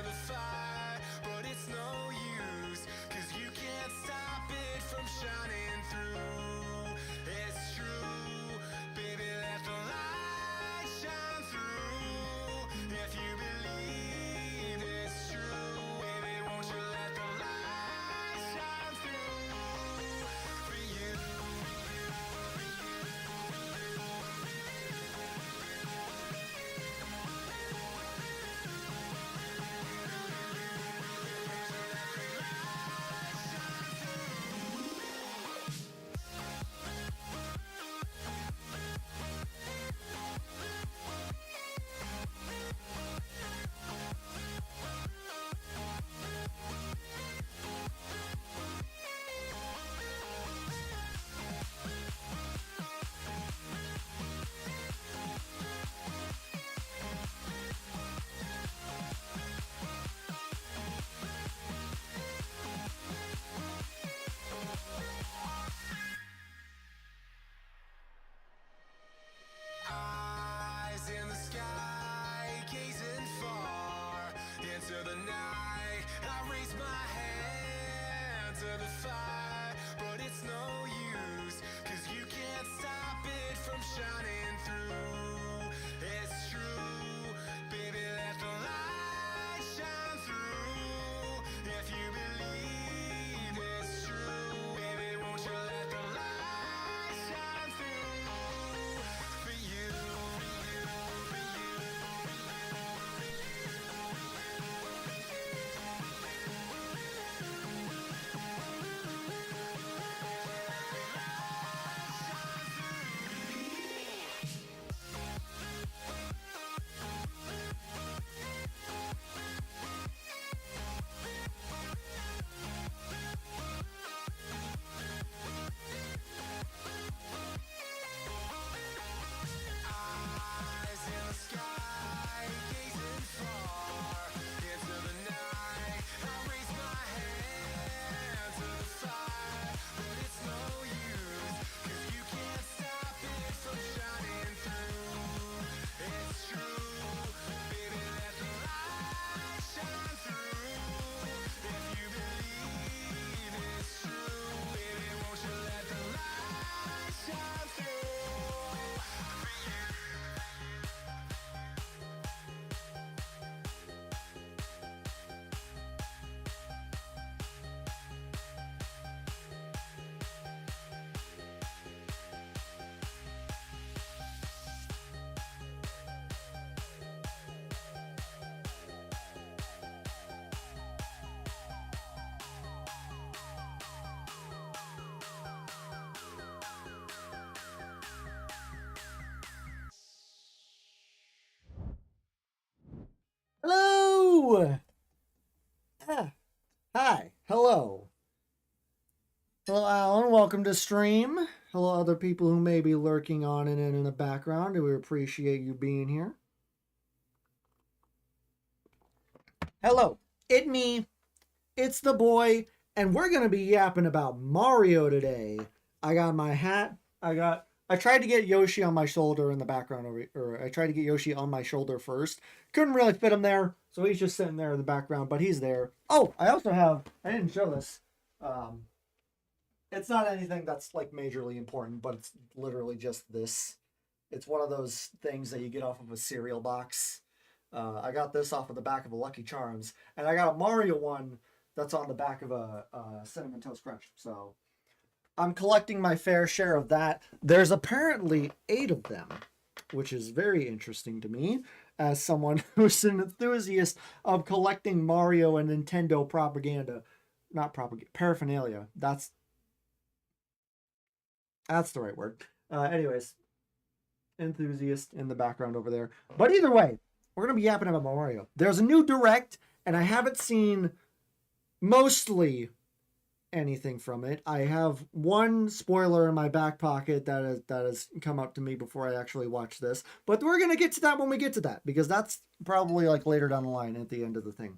the fire, but it's no use, 'cause you can't stop it from shining through. It's true, baby, let the light shine through. If you believe it's true, baby, won't you let the light shine through for you? Eyes in the sky, gazing far into the night. I raise my hand to the fire, but it's no use, 'cause you can't stop it from shining through. It's true, baby, let the light shine through. If you believe it's true, baby, won't you let the light shine through for you? Eyes in the sky, gazing far into the night. I raise my hand to the fire, but it's no use, 'cause you can't stop it from shining through. It's true, baby, let the light shine through. If you believe it's true, baby, won't you let the light shine through for you? Hello! Hi. Hello. Hello, Alan. Welcome to stream. Hello, other people who may be lurking on and in the background. We appreciate you being here. Hello. It me. It's the boy. And we're going to be yapping about Mario today. I got my hat. I tried to get Yoshi on my shoulder in the background, or I tried to get Yoshi on my shoulder first. Couldn't really fit him there, so he's just sitting there in the background, but he's there. Oh, I also have, I didn't show this. It's not anything that's like majorly important, but it's literally just this. It's one of those things that you get off of a cereal box. I got this off of the back of a Lucky Charms, and I got a Mario one that's on the back of a Cinnamon Toast Crunch. So I'm collecting my fair share of that. There's apparently 8 of them, which is very interesting to me as someone who's an enthusiast of collecting Mario and Nintendo propaganda. Not propaganda, paraphernalia. That's the right word. Anyways, enthusiast in the background over there. But either way, we're going to be yapping about Mario. There's a new Direct, and I haven't seen mostly anything from it. I have one spoiler in my back pocket that has come up to me before I actually watch this. But we're going to get to that when we get to that, because that's probably like later down the line at the end of the thing.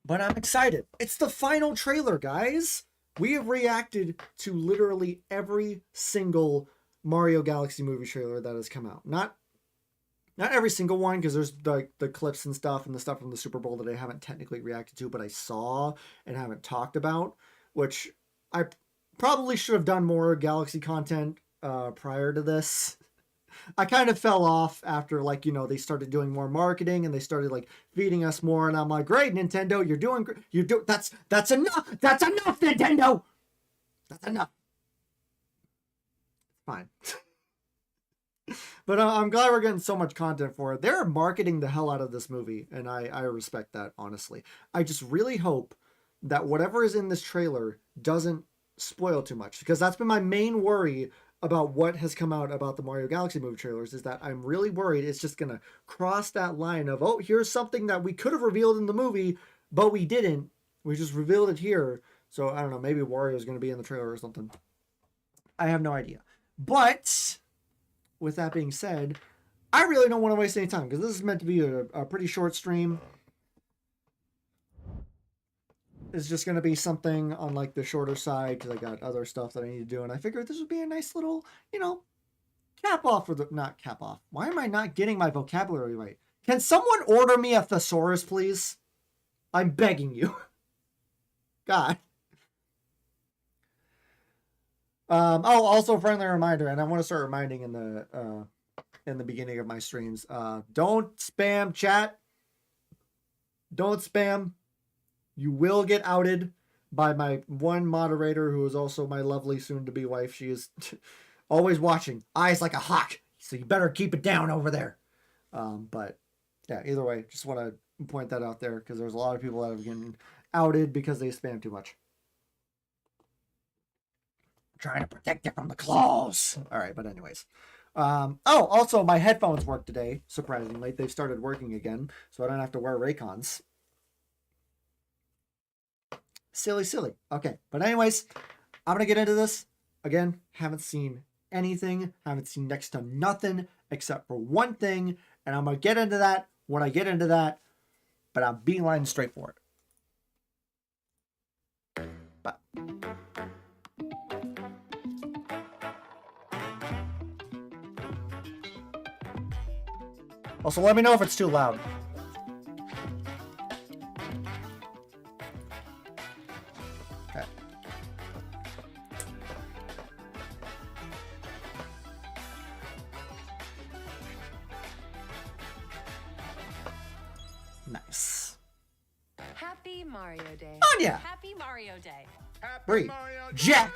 But I'm excited. It's the final trailer, guys. We have reacted to literally every single Mario Galaxy movie trailer that has come out. Not Not every single one, because there's the clips and stuff and the stuff from the Super Bowl that I haven't technically reacted to, but I saw and haven't talked about, which I probably should have done more Galaxy content prior to this. I kind of fell off after, like, you know, they started doing more marketing and they started like feeding us more, and I'm like, great, Nintendo, you're doing that's enough, Nintendo, that's enough. Fine. But I'm glad we're getting so much content for it. They're marketing the hell out of this movie, and I respect that, honestly. I just really hope that whatever is in this trailer doesn't spoil too much, because that's been my main worry about what has come out about the Mario Galaxy movie trailers, is that I'm really worried it's just going to cross that line of, oh, here's something that we could have revealed in the movie, but we didn't. We just revealed it here. So, I don't know, maybe Wario is going to be in the trailer or something. I have no idea. But with that being said, I really don't want to waste any time, because this is meant to be a pretty short stream. It's just going to be something on like the shorter side, because I got other stuff that I need to do, and I figured this would be a nice little, you know, cap off for the, not cap off. Why am I not getting my vocabulary right? Can someone order me a thesaurus, please? I'm begging you. God. Oh, also a friendly reminder, and I want to start reminding in the beginning of my streams. Don't spam chat. Don't spam. You will get outed by my one moderator, who is also my lovely soon-to-be wife. She is always watching, eyes like a hawk. So you better keep it down over there. But yeah, either way, just want to point that out there, because there's a lot of people that have been outed because they spam too much. Trying to protect you from the claws. All right, but anyways. Oh, also my headphones work today, surprisingly. They've started working again, so I don't have to wear Raycons. Silly. Okay, but anyways, I'm going to get into this. Again, haven't seen anything. Haven't seen next to nothing except for one thing, and I'm going to get into that when I get into that, but I'm beeline straight for it. But also, let me know if it's too loud. Okay. Nice. Happy Mario Day. Anya! Happy Mario Day. Bree. Jack!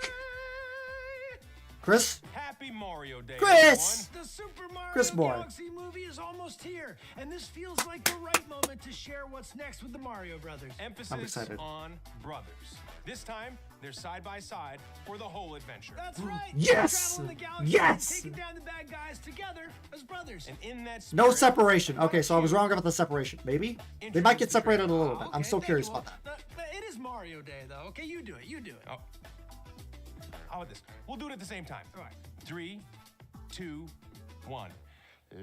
Chris? Happy Mario Day, Chris! everyone. The Super Mario Chris boy. Galaxy movie is almost here, and this feels like the right moment to share what's next with the Mario brothers. I'm Emphasis excited. on brothers. This time, they're side by side for the whole adventure. That's right. Yes! Traveling the galaxy Yes! and taking down the bad guys together as brothers. And in that No spirit, separation. Okay, so I was wrong about the separation. Maybe? They might get separated a little bit. Okay, I'm still thank curious you. about that. Well, it is Mario Day, though. Okay, you do it. You do it. Oh. How about this? We'll do it at the same time. All right. 3, 2, 1.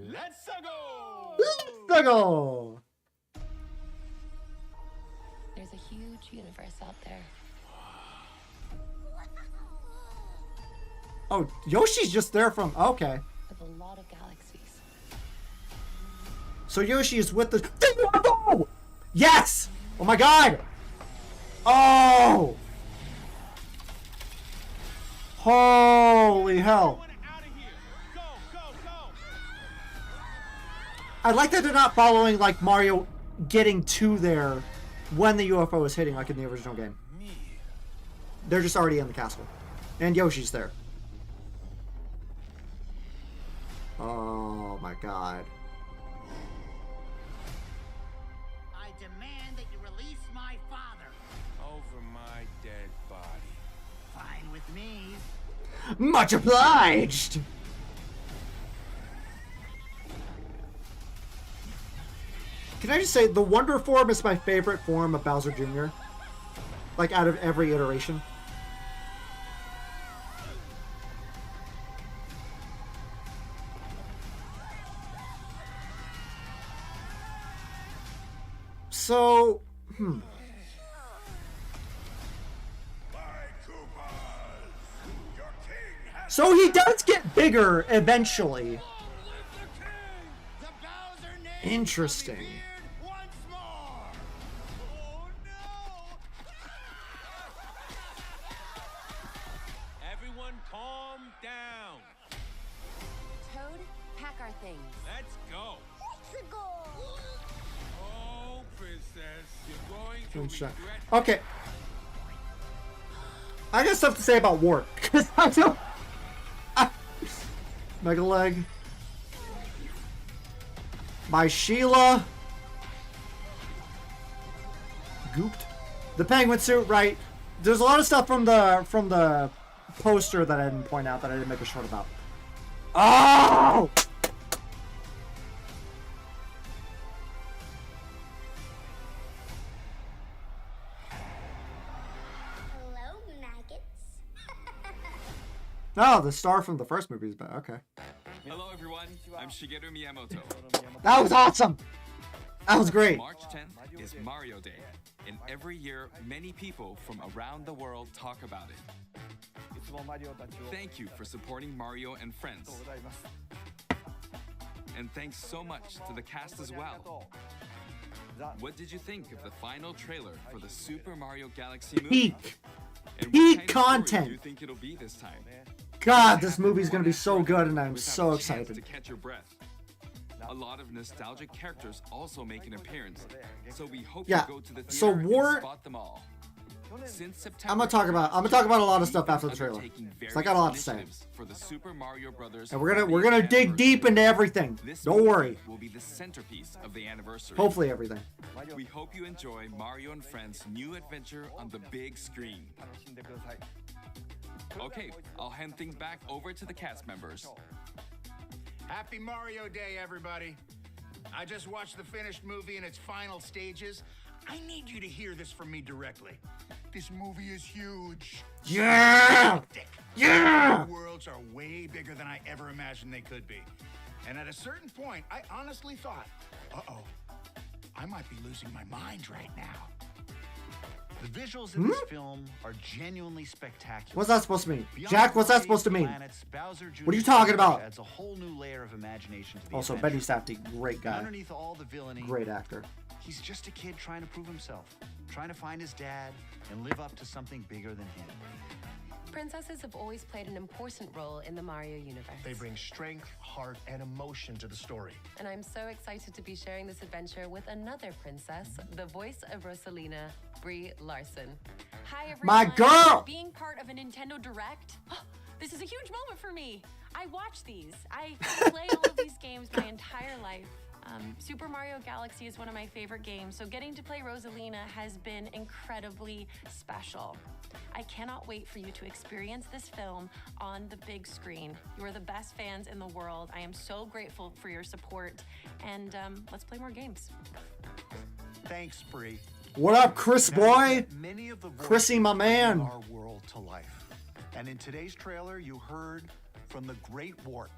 Let's go! Let's go! There's a huge universe out there. Oh, Yoshi's just there from... Okay. With a lot of galaxies. So Yoshi is with the... Oh! Yes! Oh my god! Oh! Holy hell. I like that they're not following, like, Mario getting to there when the UFO is hitting, like in the original game. They're just already in the castle. And Yoshi's there. Oh my god. I demand that you release my father. Over my dead body. Fine with me. Much obliged! Can I just say, the Wonder Form is my favorite form of Bowser Jr. Like, out of every iteration. So, So he does get bigger eventually. The Interesting. Once more. Oh no! Everyone calm down. Toad, pack our things. Let's go. Oh, princess, you're going to regret. Okay. I got stuff to say about Wart. Because I don't. Mega Leg. My Sheila. Gooped. The penguin suit, right? There's a lot of stuff from the poster that I didn't point out that I didn't make a short about. Oh! Hello, maggots. Oh, the star from the first movie is back. Okay. Hello everyone, I'm Shigeru Miyamoto. That was awesome. That was great. March 10th is Mario Day, and every year many people from around the world talk about it. Thank you for supporting Mario and friends. And thanks so much to the cast as well. What did you think of the final trailer for the Super Mario Galaxy movie? Peak. And Peak what kind of story content. do you think it'll be this time? God, this movie's gonna be so good, and I'm Without so a chance excited. to catch your breath. A lot of nostalgic characters also make an appearance, so we hope Yeah, you go to the theater so and Wart- spot them all. Since September, I'm gonna talk about a lot of stuff after the trailer. undertaking So I got a lot to various say. initiatives for the Super Mario Brothers. And we're gonna 40th dig deep anniversary. into everything. This Don't movie worry. Will be the centerpiece of the anniversary. Hopefully everything. We hope you enjoy Mario and Friends' new adventure on the big screen. Okay, I'll hand things back over to the cast members. Happy Mario Day, everybody. I just watched the finished movie in its final stages. I need you to hear this from me directly. This movie is huge. Yeah! Dick. Yeah! The worlds are way bigger than I ever imagined they could be. And at a certain point, I honestly thought, uh-oh, I might be losing my mind right now. The visuals in this film are genuinely spectacular. What's that supposed to mean? Beyond Jack, what's that various supposed to mean? planets, Bowser Jr.'s What are you talking about? adds a whole new layer of imagination to the Also, adventure. Benny Safdie, great And guy. underneath all the villainy, Great actor. he's just a kid trying to prove himself, trying to find his dad and live up to something bigger than him. Princesses have always played an important role in the Mario universe. They bring strength, heart, and emotion to the story. And I'm so excited to be sharing this adventure with another princess, the voice of Rosalina, Brie Larson. Hi, everyone. My girl! Being part of a Nintendo Direct, this is a huge moment for me. I watch these. I play all of these games my entire life. Super Mario Galaxy is one of my favorite games, so getting to play Rosalina has been incredibly special. I cannot wait for you to experience this film on the big screen. You are the best fans in the world. I am so grateful for your support, and let's play more games. Thanks, Bree. What up, Chris boy? Many of the Chrissy, my voices man. bring our world to life. And in today's trailer, you heard from the Great Wart,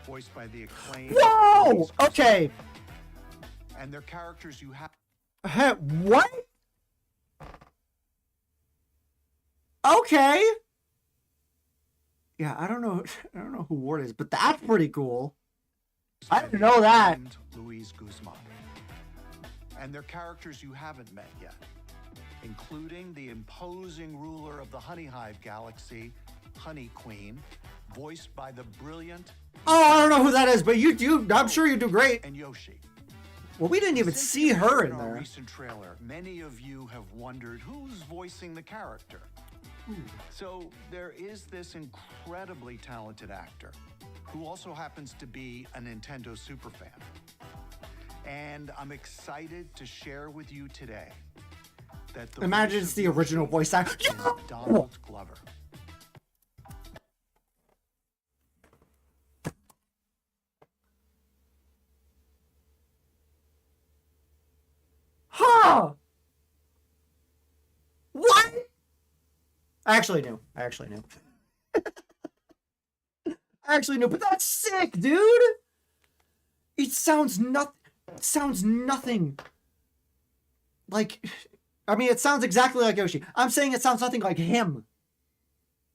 voiced by the acclaimed. Whoa! Louise Okay. And their characters you have. What? Okay. Yeah, I don't know who Ward is, but that's pretty cool. I didn't know that. Louise Guzman. And their characters you haven't met yet, including the imposing ruler of the Honey Hive Galaxy, Honey Queen, voiced by the brilliant. Oh, I don't know who that is, but you do. I'm sure you do great. And Yoshi. Well, we didn't even Since see you her appeared in our there. recent trailer, many of you have wondered who's voicing the character. So there is this incredibly talented actor who also happens to be a Nintendo superfan. And I'm excited to share with you today that the Imagine voice it's of the Yoshi original voice actor. is Donald Glover. Huh? What? I actually knew. I actually knew. But that's sick, dude. It sounds nothing like. I mean, it sounds exactly like Yoshi. I'm saying it sounds nothing like him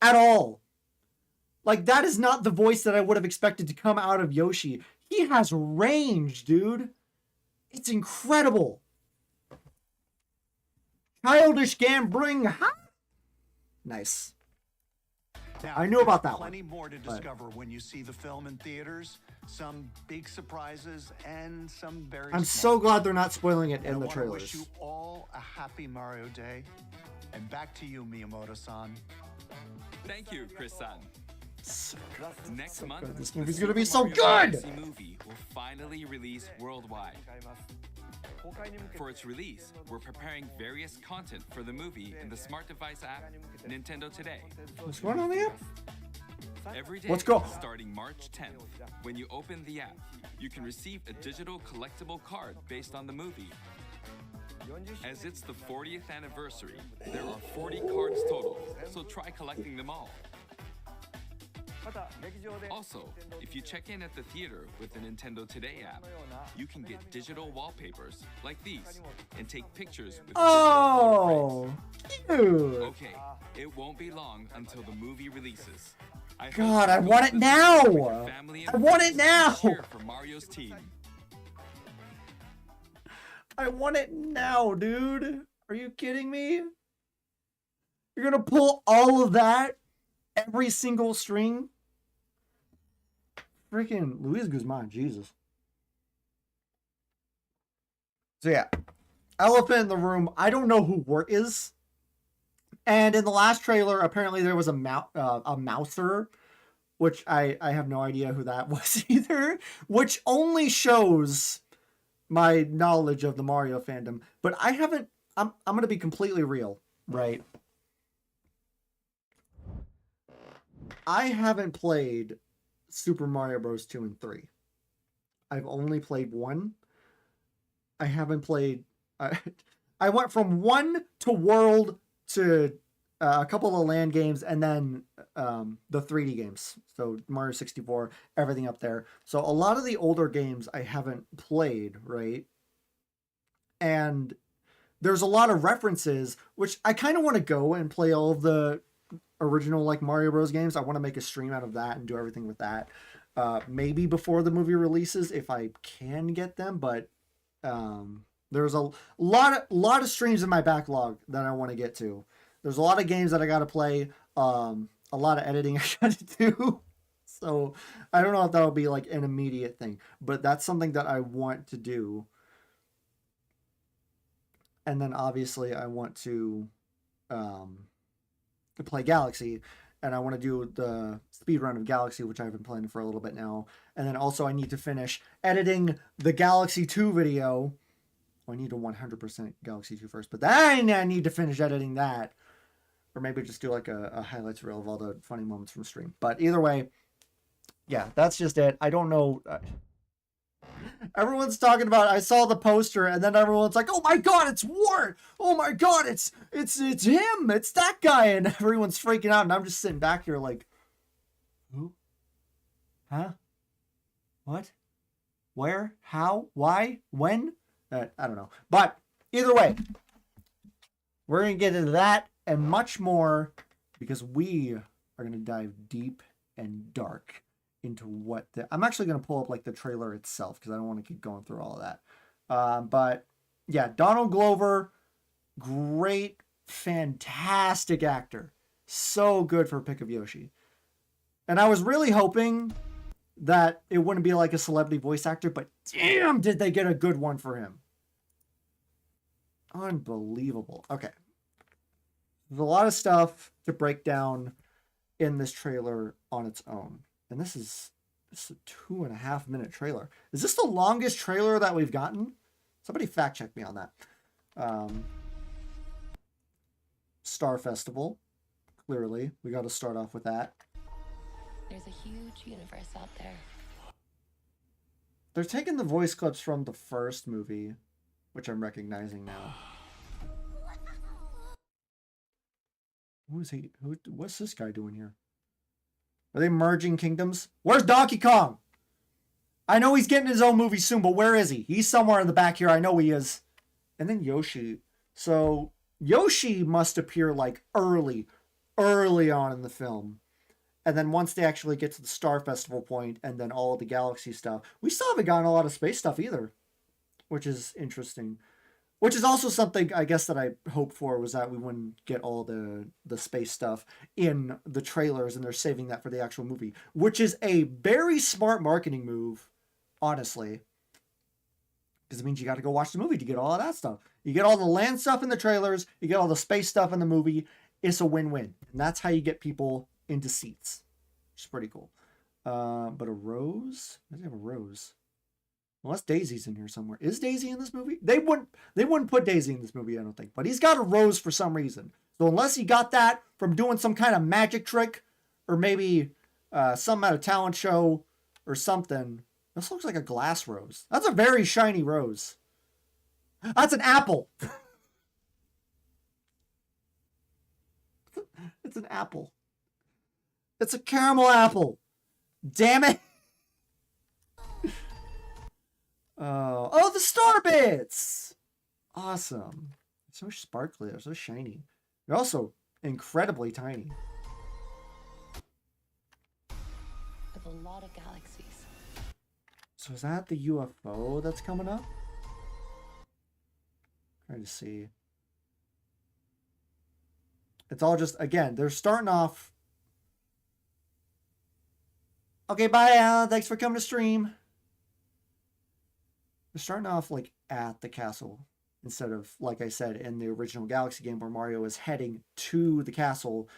at all. Like, that is not the voice that I would have expected to come out of Yoshi. He has range, dude. It's incredible. Childish Gambling. Nice. Now, I knew about that plenty one. more to discover when you see the film in theaters. Some big surprises and some very I'm small. so glad they're not spoiling it in the I trailers. wish you all a happy Mario Day. And back to you, Miyamoto-san. Thank you, Chris-san. Next month, good. This the movie's gonna Super be so Mario good! Galaxy movie will finally release worldwide. For its release, we're preparing various content for the movie in the smart device app, Nintendo Today. What's going on there? Every day, Let's go. starting March 10th, when you open the app, you can receive a digital collectible card based on the movie. As it's the 40th anniversary, there are 40 cards total, so try collecting them all. Also, if you check in at the theater with the Nintendo Today app, you can get digital wallpapers like these and take pictures with Oh, cute. Okay, it won't be long until the movie releases. God, I want it now. I want it now. Cheer for Mario's team. I want it now, dude. Are you kidding me? You're gonna pull all of that? Every single string? Freaking Luis Guzman, Jesus. So yeah, elephant in the room. I don't know who Wart is. And in the last trailer, apparently there was a mouser, which I have no idea who that was either, which only shows my knowledge of the Mario fandom. But I haven't, I'm going to be completely real, right? I haven't played Super Mario Bros. 2 and 3. I've only played 1. I haven't played... I went from 1 to World to a couple of land games and then the 3D games. So Mario 64, everything up there. So a lot of the older games I haven't played, right? And there's a lot of references, which I kind of want to go and play all of the original like Mario Bros games. I want to make a stream out of that and do everything with that. Maybe before the movie releases if I can get them, but there's a lot of streams in my backlog that I want to get to. There's a lot of games that I got to play, a lot of editing I got to do. So I don't know if that'll be like an immediate thing, but that's something that I want to do. And then obviously I want to play Galaxy, and I want to do the speed run of Galaxy, which I've been playing for a little bit now. And then also I need to finish editing the Galaxy 2 video. Well, I need to 100% Galaxy 2 first, but then I need to finish editing that. Or maybe just do like a highlights reel of all the funny moments from stream. But either way, yeah, that's just it. I don't know. Everyone's talking about, I saw the poster and then everyone's like, oh my god, it's Wart! Oh my god, it's him! It's that guy! And everyone's freaking out and I'm just sitting back here like, who? Huh? What? Where? How? Why? When? I don't know. But either way, we're going to get into that and much more because we are going to dive deep and dark into what I'm actually going to pull up like the trailer itself because I don't want to keep going through all of that. But yeah, Donald Glover, great, fantastic actor. So good for a pick of Yoshi. And I was really hoping that it wouldn't be like a celebrity voice actor, but damn, did they get a good one for him. Unbelievable. Okay. There's a lot of stuff to break down in this trailer on its own. And this is a 2.5 minute trailer. Is this the longest trailer that we've gotten? Somebody fact check me on that. Star Festival. Clearly, we got to start off with that. There's a huge universe out there. They're taking the voice clips from the first movie, which I'm recognizing now. Who is he? What's this guy doing here? Are they merging kingdoms? Where's Donkey Kong? I know he's getting his own movie soon, but where is he? He's somewhere in the back here. I know he is. And then Yoshi. So Yoshi must appear like early on in the film. And then once they actually get to the Star Festival point and then all of the Galaxy stuff. We still haven't gotten a lot of space stuff either. which is interesting. Which is also something I guess that I hoped for, was that we wouldn't get all the space stuff in the trailers, and they're saving that for the actual movie, which is a very smart marketing move, honestly. Because it means you got to go watch the movie to get all of that stuff. You get all the land stuff in the trailers, you get all the space stuff in the movie. It's a win-win. And that's how you get people into seats. Which is pretty cool. But a rose? Why do they have a rose? Unless Daisy's in here somewhere. Is Daisy in this movie? They wouldn't put Daisy in this movie, I don't think. But he's got a rose for some reason. So unless he got that from doing some kind of magic trick, or maybe some at a talent show or something. This looks like a glass rose. That's a very shiny rose. That's an apple. It's an apple. It's a caramel apple. Damn it. Oh, the star bits! Awesome. They're so sparkly. They're so shiny. They're also incredibly tiny. With a lot of galaxies. So is that the UFO that's coming up? Trying to see. It's all just, again, they're starting off. Okay, bye, Alan. Thanks for coming to stream. They're starting off like at the castle instead of, like I said, in the original Galaxy game where Mario is heading to the castle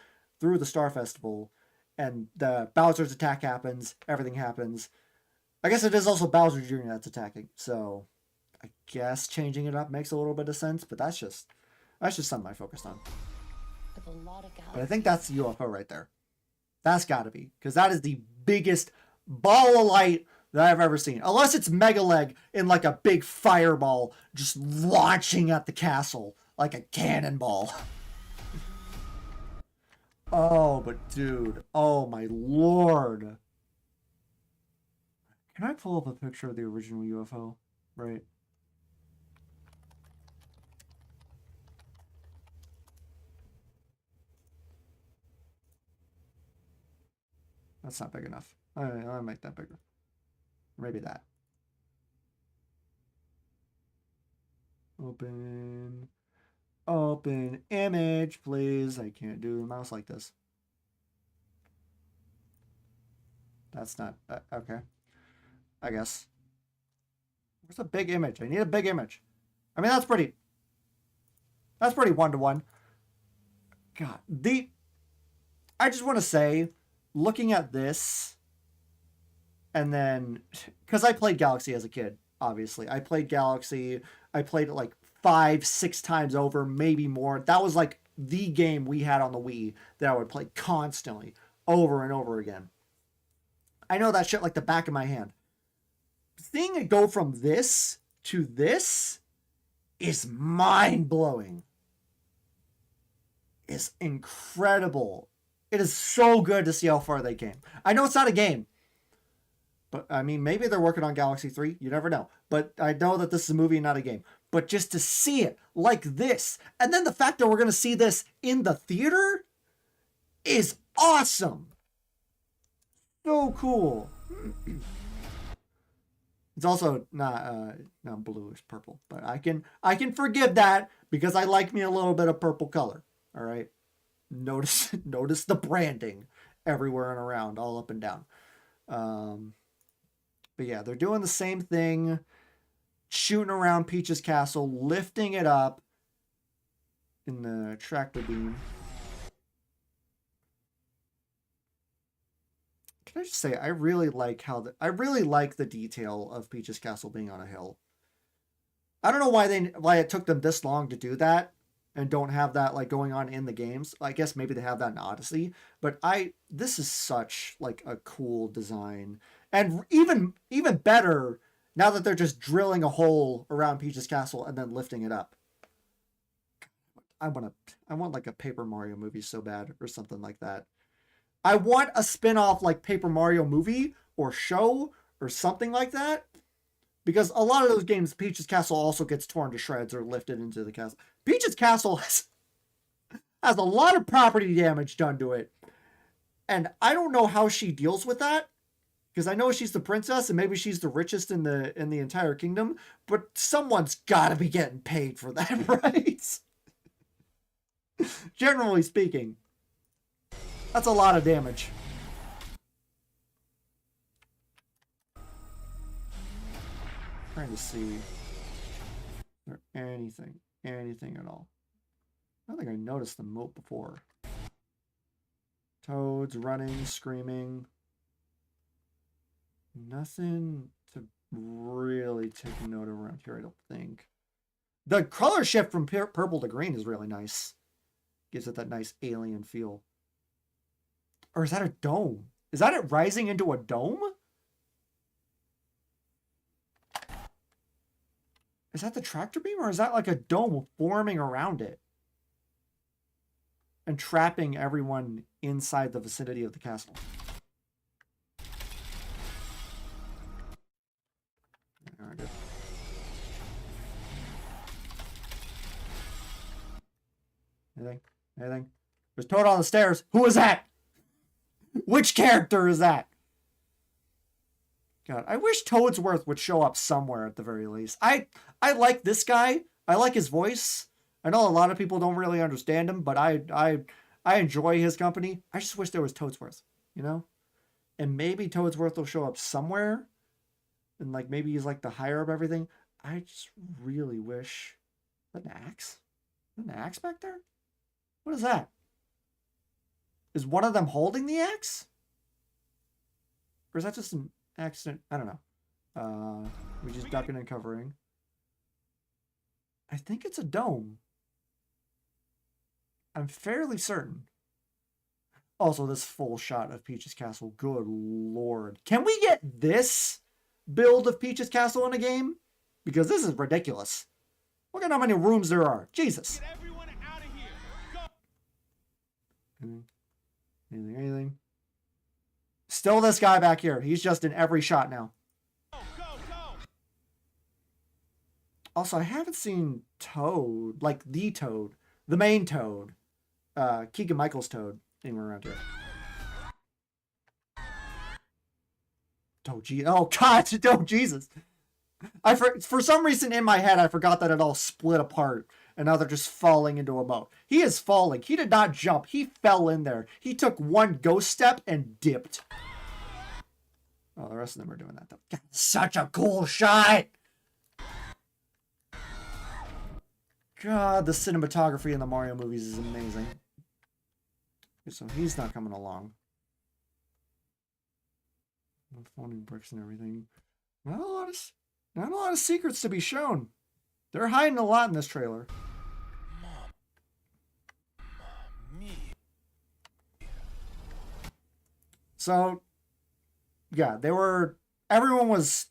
through the Star Festival, and the Bowser's attack happens, everything happens. I guess it is also Bowser Jr. that's attacking, so I guess changing it up makes a little bit of sense, but that's just something I focused on. With a lot of galaxies. But I think that's the UFO right there. That's got to be, because that is the biggest ball of light that I've ever seen. Unless it's Mega Leg in like a big fireball just launching at the castle like a cannonball. Oh, but dude, oh my lord. Can I pull up a picture of the original UFO? Right. That's not big enough. I'll make that bigger. Maybe that. Open image, please. I can't do the mouse like this. That's not, okay. I guess. Where's a big image? I need a big image. I mean, that's pretty one-to-one. God, I just want to say, looking at this, and then, because I played Galaxy as a kid, obviously. I played Galaxy. I played it like 5-6 times over, maybe more. That was like the game we had on the Wii that I would play constantly, over and over again. I know that shit like the back of my hand. Seeing it go from this to this is mind-blowing. It's incredible. It is so good to see how far they came. I know it's not a game. But, I mean, maybe they're working on Galaxy 3. You never know. But I know that this is a movie, not a game. But just to see it like this, and then the fact that we're going to see this in the theater is awesome. So cool. It's also not blue, it's purple. But I can forgive that because I like me a little bit of purple color. All right. Notice the branding everywhere and around, all up and down. But yeah, they're doing the same thing, shooting around Peach's castle, lifting it up in the tractor beam. Can I just say, I really like the detail of Peach's castle being on a hill. I don't know why it took them this long to do that and don't have that like going on in the games. I guess maybe they have that in Odyssey, but this is such like a cool design. And even better, now that they're just drilling a hole around Peach's castle and then lifting it up. I want like a Paper Mario movie so bad, or something like that. I want a spin-off like Paper Mario movie or show or something like that. Because a lot of those games, Peach's castle also gets torn to shreds or lifted into the castle. Peach's castle has a lot of property damage done to it. And I don't know how she deals with that. Because I know she's the princess and maybe she's the richest in the entire kingdom, but someone's got to be getting paid for that, right? Generally speaking, that's a lot of damage. Trying to see is there anything at all. I don't think I noticed the moat before. Toads running, screaming. Nothing to really take note of around here, I don't think. The color shift from purple to green is really nice. Gives it that nice alien feel. Or is that a dome? Is that it rising into a dome? Is that the tractor beam, or is that like a dome forming around it and trapping everyone inside the vicinity of the castle? All right, good. Anything? There's Toad on the stairs. Who is that? Which character is that? God, I wish Toadsworth would show up somewhere at the very least. I like this guy. I like his voice. I know a lot of people don't really understand him, but I enjoy his company. I just wish there was Toadsworth, you know? And maybe Toadsworth will show up somewhere. And like maybe he's like the higher of everything. I just really wish. Is that an axe? Is that an axe back there? What is that? Is one of them holding the axe? Or is that just an accident? I don't know. We just ducking and covering. I think it's a dome. I'm fairly certain. Also, this full shot of Peach's Castle. Good lord. Can we get this build of Peach's Castle in a game? Because this is ridiculous. Look at how many rooms there are. Jesus. Get everyone out of here. Go. Anything? Still this guy back here. He's just in every shot now. Go. Also, I haven't seen Toad, like the Toad, the main Toad, Keegan-Michael's Toad, anywhere around here. Oh, God. Oh, Jesus. For some reason in my head, I forgot that it all split apart. And now they're just falling into a moat. He is falling. He did not jump. He fell in there. He took one ghost step and dipped. Oh, the rest of them are doing that, though. God, such a cool shot. God, the cinematography in the Mario movies is amazing. So he's not coming along. Falling bricks and everything. Not a lot of secrets to be shown. They're hiding a lot in this trailer. So, yeah, everyone was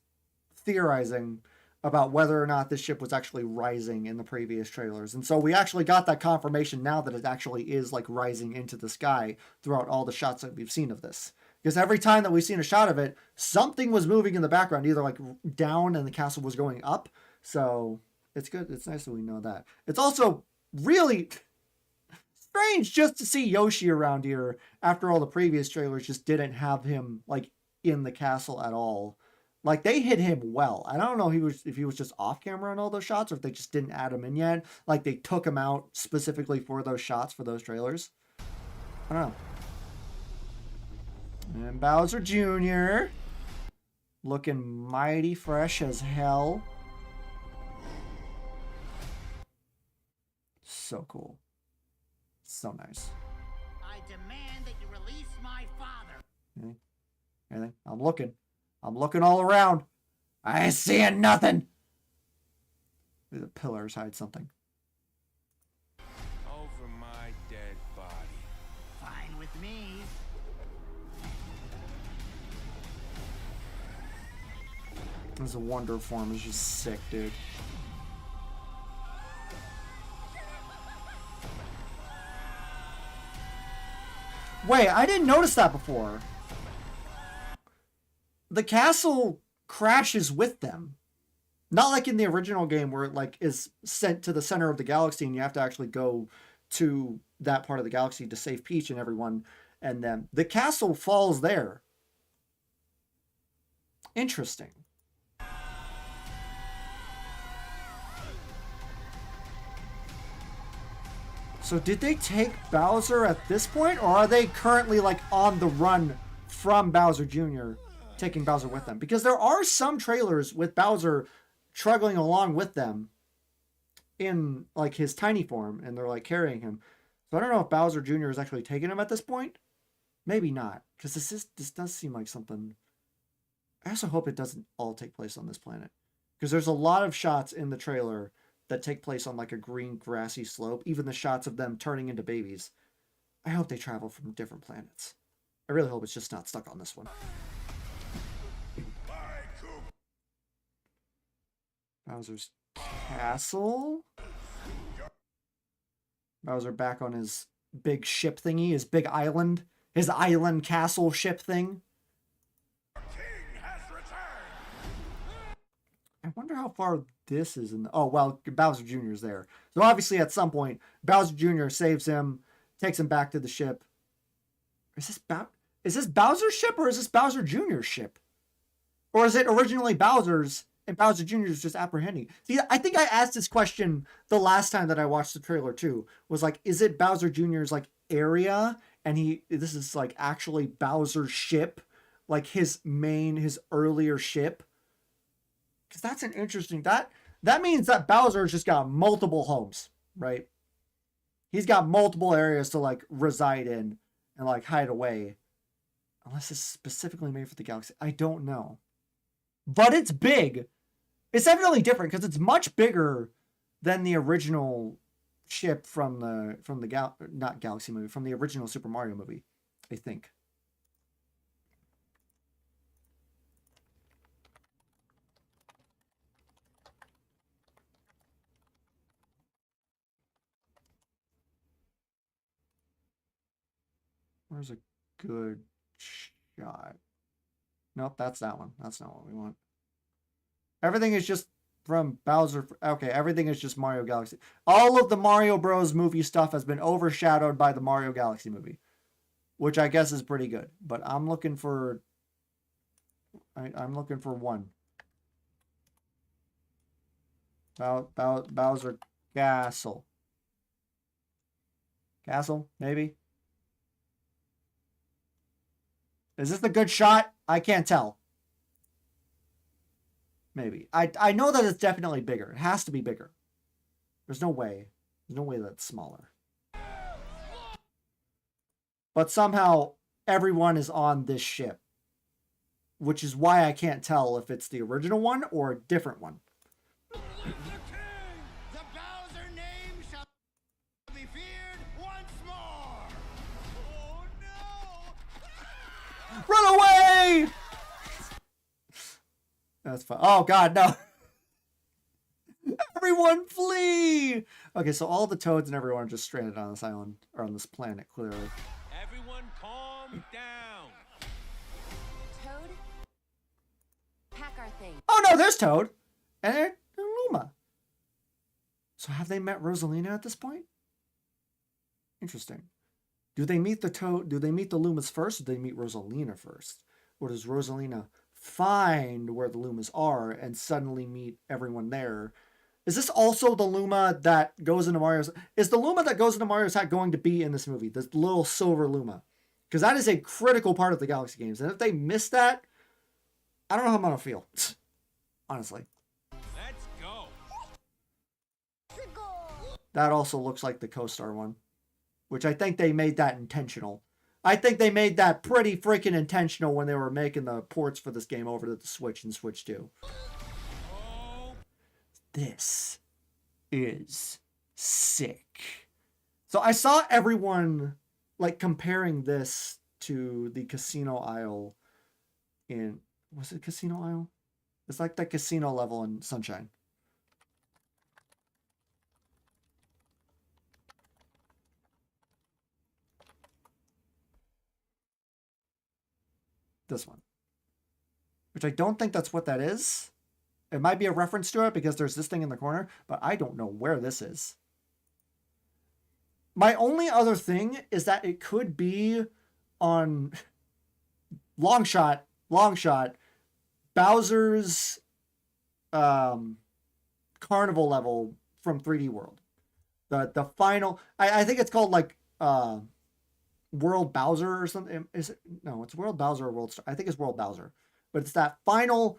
theorizing about whether or not this ship was actually rising in the previous trailers. And so we actually got that confirmation now that it actually is like rising into the sky throughout all the shots that we've seen of this. Because every time that we've seen a shot of it, something was moving in the background, either like down and the castle was going up. So it's good. It's nice that we know that. It's also really strange just to see Yoshi around here after all the previous trailers just didn't have him like in the castle at all. Like they hit him well. I don't know if he was just off camera in all those shots or if they just didn't add him in yet. Like they took him out specifically for those shots for those trailers. I don't know. And Bowser Jr. looking mighty fresh as hell. So cool. So nice. I demand that you release my father. Anything? I'm looking all around. I ain't seeing nothing. The pillars hide something. Over my dead body. Fine with me. This Wonder Form is just sick, dude. Wait, I didn't notice that before. The castle crashes with them. Not like in the original game where it like is sent to the center of the galaxy and you have to actually go to that part of the galaxy to save Peach and everyone. And then the castle falls there. Interesting. So did they take Bowser at this point, or are they currently like on the run from Bowser Jr., taking Bowser with them? Because there are some trailers with Bowser struggling along with them in like his tiny form, and they're like carrying him. So I don't know if Bowser Jr. is actually taking him at this point. Maybe not, because this does seem like something. I also hope it doesn't all take place on this planet, because there's a lot of shots in the trailer that take place on like a green grassy slope, even the shots of them turning into babies. I hope they travel from different planets. I really hope it's just not stuck on this one. Bowser's castle? Bowser back on his big ship thingy, his big island, his island castle ship thing. I wonder how far this is in the... Oh, well, Bowser Jr. is there. So obviously at some point, Bowser Jr. saves him, takes him back to the ship. Is this Bowser's ship, or is this Bowser Jr.'s ship? Or is it originally Bowser's and Bowser Jr. is just apprehending? See, I think I asked this question the last time that I watched the trailer too. Was like, is it Bowser Jr.'s like area, and this is like actually Bowser's ship, like his earlier ship? Because that's an interesting... That means that Bowser's just got multiple homes, right? He's got multiple areas to like reside in and like hide away. Unless it's specifically made for the galaxy. I don't know. But it's big. It's definitely different because it's much bigger than the original ship from the not Galaxy movie, from the original Super Mario movie, I think. Where's a good shot? Nope, that's that one. That's not what we want. Everything is just from Bowser. Okay, everything is just Mario Galaxy. All of the Mario Bros. Movie stuff has been overshadowed by the Mario Galaxy movie, which I guess is pretty good. But I'm looking for... I'm looking for one. Bowser Castle. Castle, maybe? Is this the good shot? I can't tell. Maybe. I know that it's definitely bigger. It has to be bigger. There's no way. There's no way that's smaller. But somehow everyone is on this ship, which is why I can't tell if it's the original one or a different one. The Bowser name shall be feared once more. Oh no! Run away! That's fine. Oh God, no! Everyone flee! Okay, so all the Toads and everyone are just stranded on this island or on this planet. Clearly. Everyone, calm down. Toad, pack our things. Oh no, there's Toad and Luma. So have they met Rosalina at this point? Interesting. Do they meet the Toad? Do they meet the Lumas first, or do they meet Rosalina first? Or does Rosalina find where the Lumas are and suddenly meet everyone there? Is this also the Luma that goes into Mario's... Is the Luma that goes into Mario's hat going to be in this movie? This little silver Luma. Because that is a critical part of the Galaxy games. And if they miss that, I don't know how I'm going to feel. Honestly. Let's go. That also looks like the Co-Star one. Which I think they made that intentional. I think they made that pretty freaking intentional when they were making the ports for this game over to the Switch and Switch 2. This is sick. So I saw everyone like comparing this to the casino aisle in... Was it casino aisle? It's like the casino level in Sunshine. This one. Which I don't think that's what that is. It might be a reference to it because there's this thing in the corner, but I don't know where this is. My only other thing is that it could be on long shot, Bowser's carnival level from 3D World. The final, I think it's called like World Bowser or something. Is it? No, it's World Bowser or World Star. I think it's World Bowser. But it's that final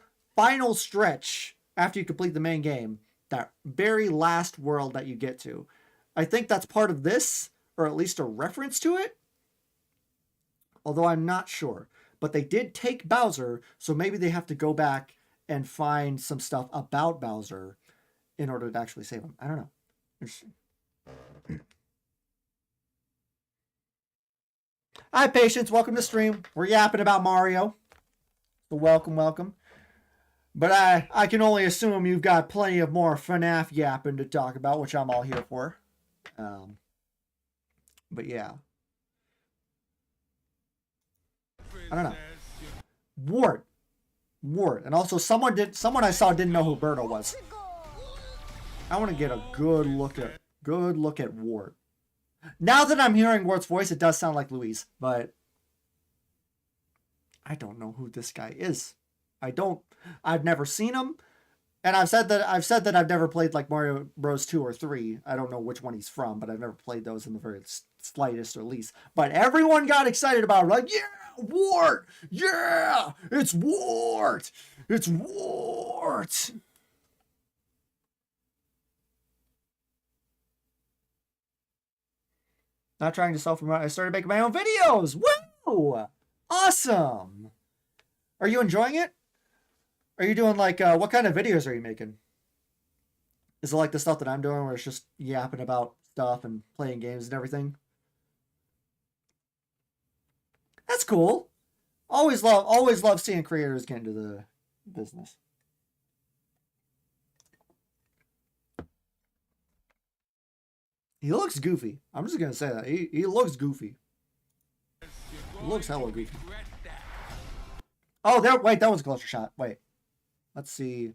stretch after you complete the main game, that very last world that you get to. I think that's part of this, or at least a reference to it. Although I'm not sure. But they did take Bowser, so maybe they have to go back and find some stuff about Bowser in order to actually save him. I don't know. Interesting. Hi, Patience. Welcome to stream. We're yapping about Mario. So welcome. But I can only assume you've got plenty of more FNAF yapping to talk about, which I'm all here for. But yeah. I don't know. Wart. And also someone I saw didn't know who Birdo was. I want to get a good look at Wart. Now that I'm hearing Wart's voice, it does sound like Louise, but I don't know who this guy is. I've never seen him. And I've said that I've never played like Mario Bros 2 or 3. I don't know which one he's from, but I've never played those in the very slightest or least. But everyone got excited about it. Like, yeah, Wart! Yeah! It's Wart! It's Wart! Not trying to self-promote. I started making my own videos. Woo! Awesome. Are you enjoying it? Are you doing like, what kind of videos are you making? Is it like the stuff that I'm doing where it's just yapping about stuff and playing games and everything? That's cool. Always love seeing creators get into the business. He looks goofy. I'm just going to say that. He looks goofy. He looks hella goofy. Oh, wait, that was a closer shot. Wait. Let's see.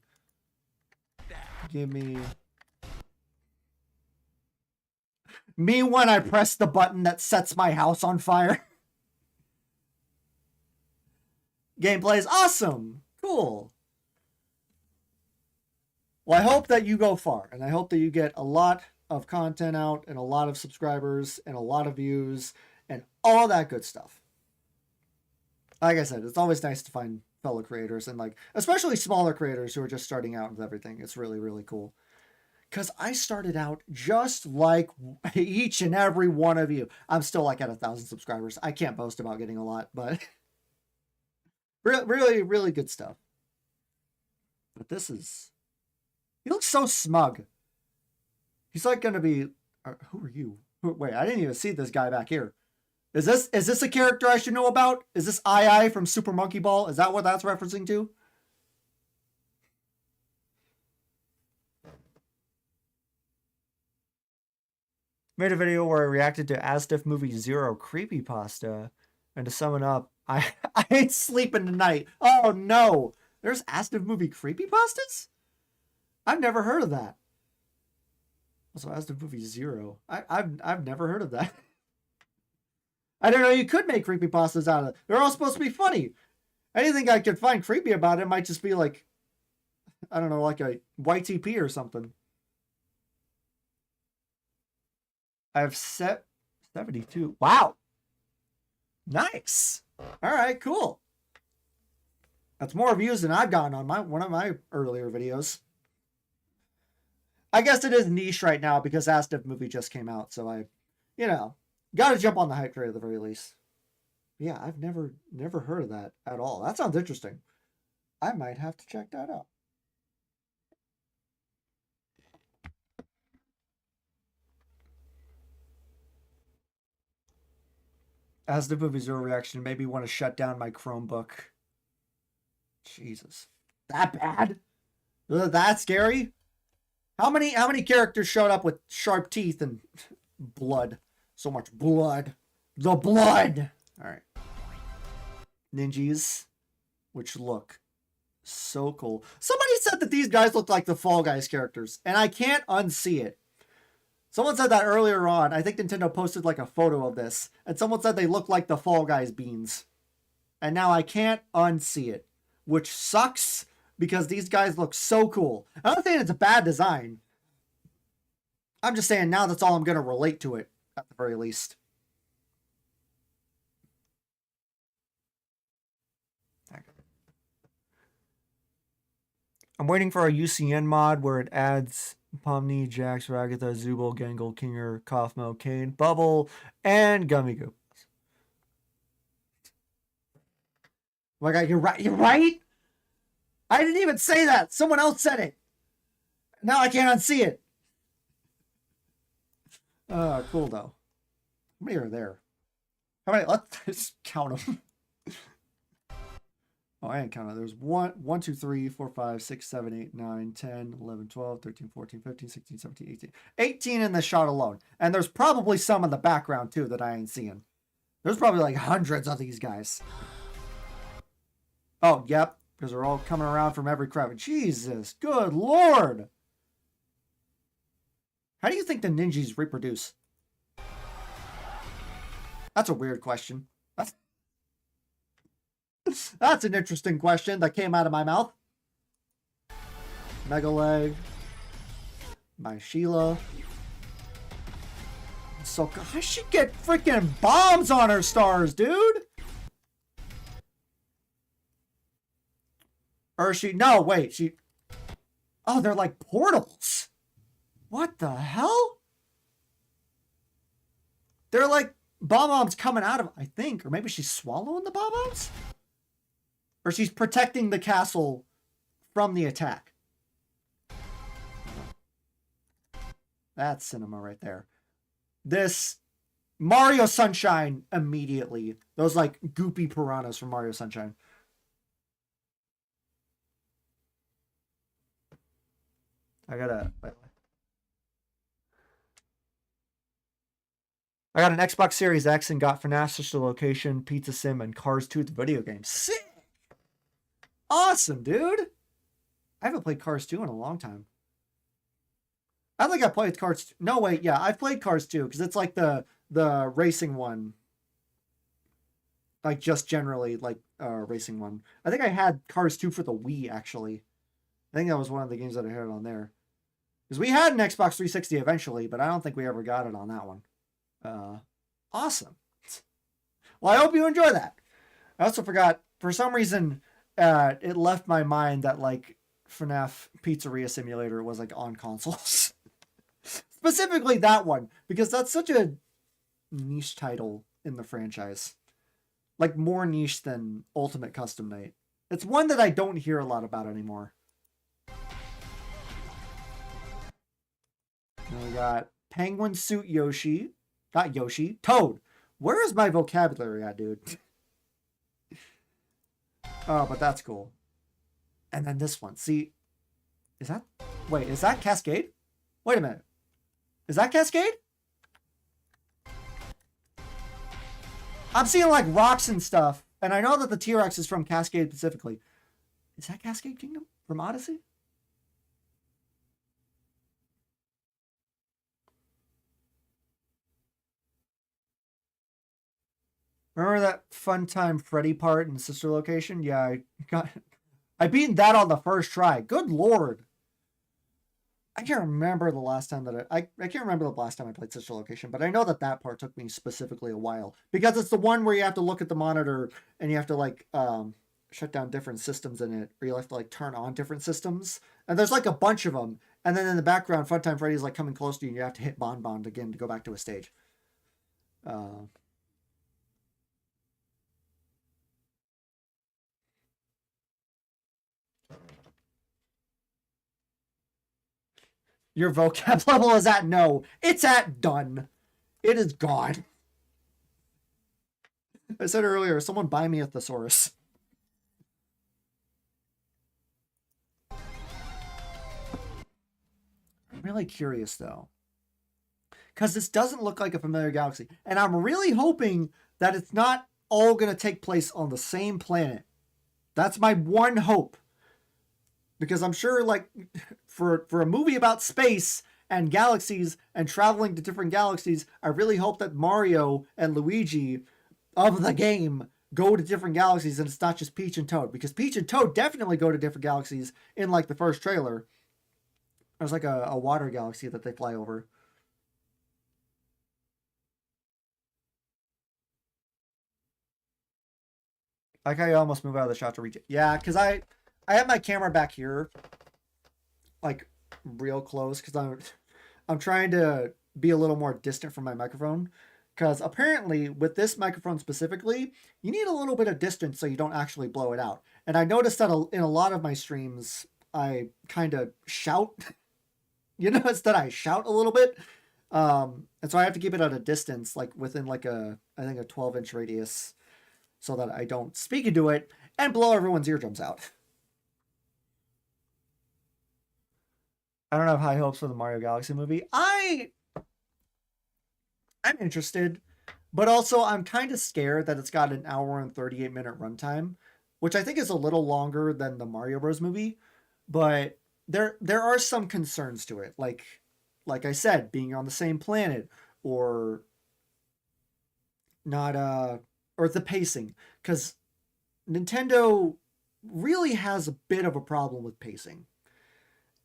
Give me when I press the button that sets my house on fire. Gameplay is awesome. Cool. Well, I hope that you go far, and I hope that you get a lot of content out and a lot of subscribers and a lot of views and all that good stuff. Like I said, it's always nice to find fellow creators and like especially smaller creators who are just starting out with everything. It's really, really cool. Because I started out just like each and every one of you. I'm still like at 1,000 subscribers. I can't boast about getting a lot, but really, really good stuff. But this is... He looks so smug. He's like going to be... Who are you? Wait, I didn't even see this guy back here. Is this a character I should know about? Is this II from Super Monkey Ball? Is that what that's referencing to? Made a video where I reacted to Astif Movie Zero creepypasta. And to sum it up, I ain't sleeping tonight. Oh no! There's Astif Movie creepypastas? I've never heard of that. Also, Astif Movie Zero. I've never heard of that. I don't know, you could make creepypastas out of it. They're all supposed to be funny. Anything I could find creepy about it might just be like, I don't know, like a YTP or something. I have 72. Wow. Nice. All right, cool. That's more views than I've gotten on one of my earlier videos. I guess it is niche right now because Astif Movie just came out, so got to jump on the hype train at the very least. Yeah, I've never heard of that at all. That sounds interesting. I might have to check that out. As the movie Zero reaction made me want to shut down my Chromebook. Jesus. That bad? That scary? How many characters showed up with sharp teeth and blood? So much blood. The blood! Alright. Ninjas, which look so cool. Somebody said that these guys look like the Fall Guys characters, and I can't unsee it. Someone said that earlier on. I think Nintendo posted like a photo of this, and someone said they look like the Fall Guys beans. And now I can't unsee it. which sucks because these guys look so cool. I'm not saying it's a bad design. I'm just saying now that's all I'm going to relate to it, at the very least. I'm waiting for a UCN mod where it adds Pomni, Jax, Ragatha, Zubul, Gangle, Kinger, Kaufmo, Kane, Bubble, and Gummy Goop. Oh my god, you're right. You're right? I didn't even say that. Someone else said it. Now I can't unsee it. Cool though. How many are there? How many? Let's just count them. Oh, I didn't count it. There's 1, 2, 3, 4, 5, 6, 7, 8, 9, 10, 11, 12, 13, 14, 15, 16, 17, 18. 18 in the shot alone. And there's probably some in the background too that I ain't seeing. There's probably like hundreds of these guys. Oh, yep. Because they're all coming around from every crowd. Jesus, good lord. How do you think the ninjas reproduce? That's a weird question. That's an interesting question that came out of my mouth. Mega Leg. My Sheila. So, I should get freaking bombs on her stars, dude. Or she, no, wait, she, oh, they're like portals. What the hell? They're like bombs coming out of, I think, or maybe she's swallowing the bombs? Or she's protecting the castle from the attack. That's cinema right there. This Mario Sunshine immediately. Those like goopy piranhas from Mario Sunshine. I got an Xbox Series X and got FNAF Sister Location, Pizza Sim, and Cars 2 the video game. Sick! Awesome, dude! I haven't played Cars 2 in a long time. I think I played Cars 2. No, wait, yeah, I've played Cars 2, because it's like the racing one. Like, just generally, like, racing one. I think I had Cars 2 for the Wii, actually. I think that was one of the games that I had on there. Because we had an Xbox 360 eventually, but I don't think we ever got it on that one. Awesome. Well, I hope you enjoy that. I also forgot, for some reason, it left my mind that, like, FNAF Pizzeria Simulator was, like, on consoles. Specifically that one, because that's such a niche title in the franchise. Like, more niche than Ultimate Custom Night. It's one that I don't hear a lot about anymore. And we got Penguin Suit Yoshi. Not Yoshi. Toad. Where is my vocabulary at, dude? Oh, but that's cool. And then this one. See, is that... Wait, is that Cascade? Wait a minute. Is that Cascade? I'm seeing, like, rocks and stuff. And I know that the T-Rex is from Cascade specifically. Is that Cascade Kingdom from Odyssey? Remember that Fun Time Freddy part in Sister Location? Yeah, I beat that on the first try. Good lord. I can't remember the last time that I can't remember the last time I played Sister Location, but I know that part took me specifically a while. Because it's the one where you have to look at the monitor and you have to, like, shut down different systems in it. Or you have to, like, turn on different systems. And there's, like, a bunch of them. And then in the background, Funtime Freddy's, like, coming close to you and you have to hit Bon again to go back to a stage. Your vocab level is at no. It's at done. It is gone. I said earlier, someone buy me a thesaurus. I'm really curious, though. Because this doesn't look like a familiar galaxy. And I'm really hoping that it's not all going to take place on the same planet. That's my one hope. Because I'm sure, like, for a movie about space and galaxies and traveling to different galaxies, I really hope that Mario and Luigi of the game go to different galaxies and it's not just Peach and Toad, because Peach and Toad definitely go to different galaxies in like the first trailer. There's like a water galaxy that they fly over. Like I almost move out of the shot to reach it. Yeah, because I have my camera back here, like real close, because I'm trying to be a little more distant from my microphone. Because apparently with this microphone specifically, you need a little bit of distance so you don't actually blow it out. And I noticed that in a lot of my streams, I kind of shout. You notice that I shout a little bit. And so I have to keep it at a distance, like within like I think a 12-inch radius, so that I don't speak into it and blow everyone's eardrums out. I don't have high hopes for the Mario Galaxy movie. I'm interested, but also I'm kind of scared that it's got an hour and 38-minute runtime, which I think is a little longer than the Mario Bros. Movie. But there are some concerns to it, like I said, being on the same planet, or not or the pacing, because Nintendo really has a bit of a problem with pacing.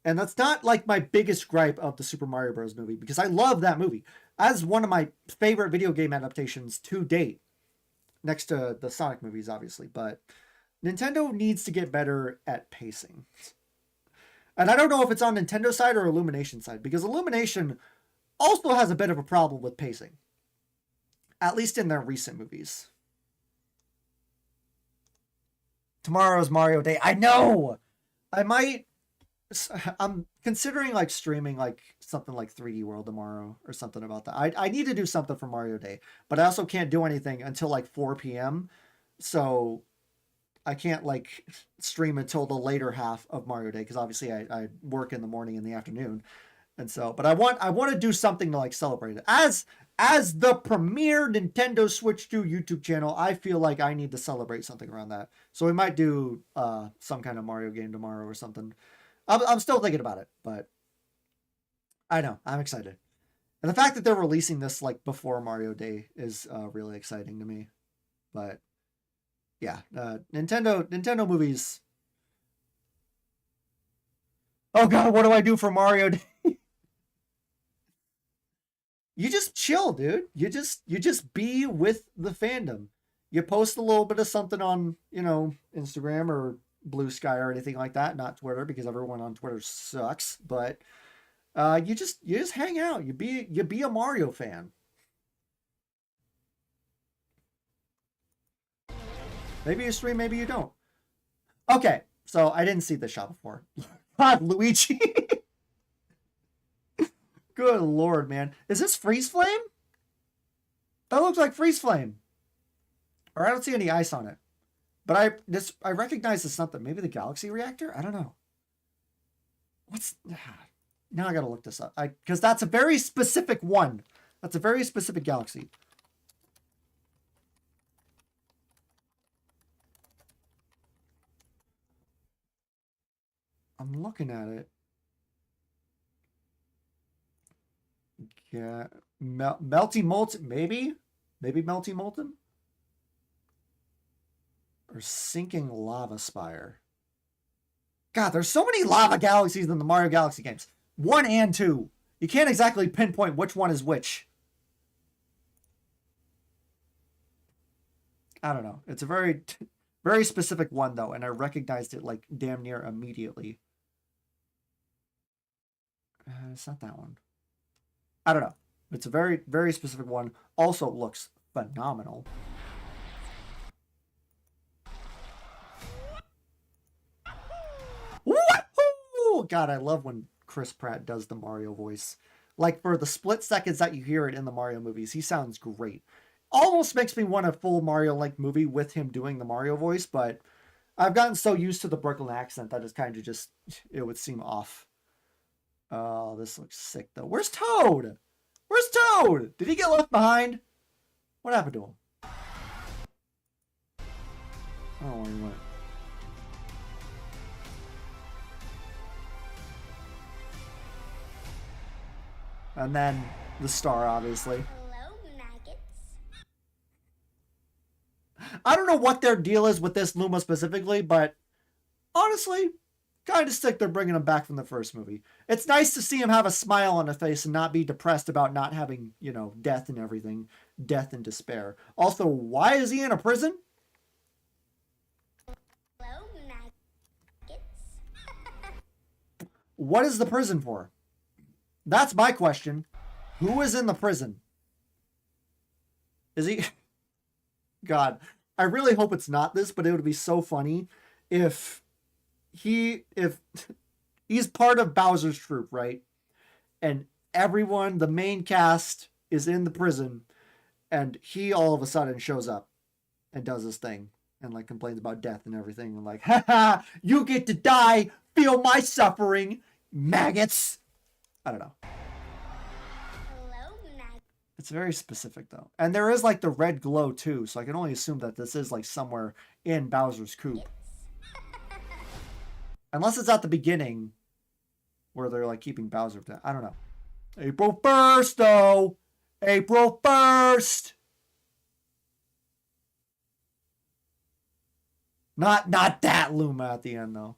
And that's not like my biggest gripe of the Super Mario Bros. Movie, because I love that movie as one of my favorite video game adaptations to date, next to the Sonic movies, obviously. But Nintendo needs to get better at pacing. And I don't know if it's on Nintendo side or Illumination side, because Illumination also has a bit of a problem with pacing, at least in their recent movies. Tomorrow's Mario Day. I know! I'm considering like streaming like something like 3D World tomorrow or something about that. I need to do something for Mario Day, but I also can't do anything until like 4 p.m. So I can't like stream until the later half of Mario Day, because obviously I work in the morning and the afternoon. And so, but I want to do something to like celebrate it. As the premier Nintendo Switch 2 YouTube channel, I feel like I need to celebrate something around that. So we might do some kind of Mario game tomorrow or something. I'm still thinking about it, but I know, I'm excited. And the fact that they're releasing this like before Mario Day is really exciting to me. But yeah, Nintendo movies. Oh God, what do I do for Mario Day? You just chill, dude. You just be with the fandom. You post a little bit of something on, Instagram or Blue Sky or anything like that, not Twitter, because everyone on Twitter sucks, but you just hang out. You be a Mario fan. Maybe you stream, maybe you don't. Okay, so I didn't see this shot before. God, Luigi. Good Lord, man. Is this Freeze Flame? That looks like Freeze Flame. Or I don't see any ice on it. But I recognize this something. Maybe the Galaxy Reactor? I don't know. Now I gotta look this up. Because that's a very specific one. That's a very specific galaxy. I'm looking at it. Yeah. Melty Molten, maybe? Maybe Melty Molten? Or Sinking Lava Spire. God, there's so many lava galaxies in the Mario Galaxy games. 1 and 2. You can't exactly pinpoint which one is which. I don't know. It's a very, very specific one, though, and I recognized it, like, damn near immediately. It's not that one. I don't know. It's a very, very specific one. Also looks phenomenal. Wahoo! God, I love when Chris Pratt does the Mario voice. Like, for the split seconds that you hear it in the Mario movies, he sounds great. Almost makes me want a full Mario-like movie with him doing the Mario voice, but I've gotten so used to the Brooklyn accent that it's kind of just, it would seem off. Oh, this looks sick, though. Where's Toad? Where's Toad? Did he get left behind? What happened to him? I don't know where he went. And then the star, obviously. Hello, maggots. I don't know what their deal is with this Luma specifically, but honestly, kind of sick they're bringing him back from the first movie. It's nice to see him have a smile on his face and not be depressed about not having, you know, death and everything. Death and despair. Also, why is he in a prison? Hello, maggots. What is the prison for? That's my question. Who is in the prison? Is he... God, I really hope it's not this, but it would be so funny if he's part of Bowser's troop, right? And everyone, the main cast, is in the prison, and he all of a sudden shows up and does his thing and like complains about death and everything and like, haha, you get to die, feel my suffering, maggots. I don't know. Hello, maggots. It's very specific though. And there is like the red glow too, so I can only assume that this is like somewhere in Bowser's coop. Unless it's at the beginning where they're like keeping Bowser down. I don't know. April 1st though. April 1st. Not that Luma at the end though.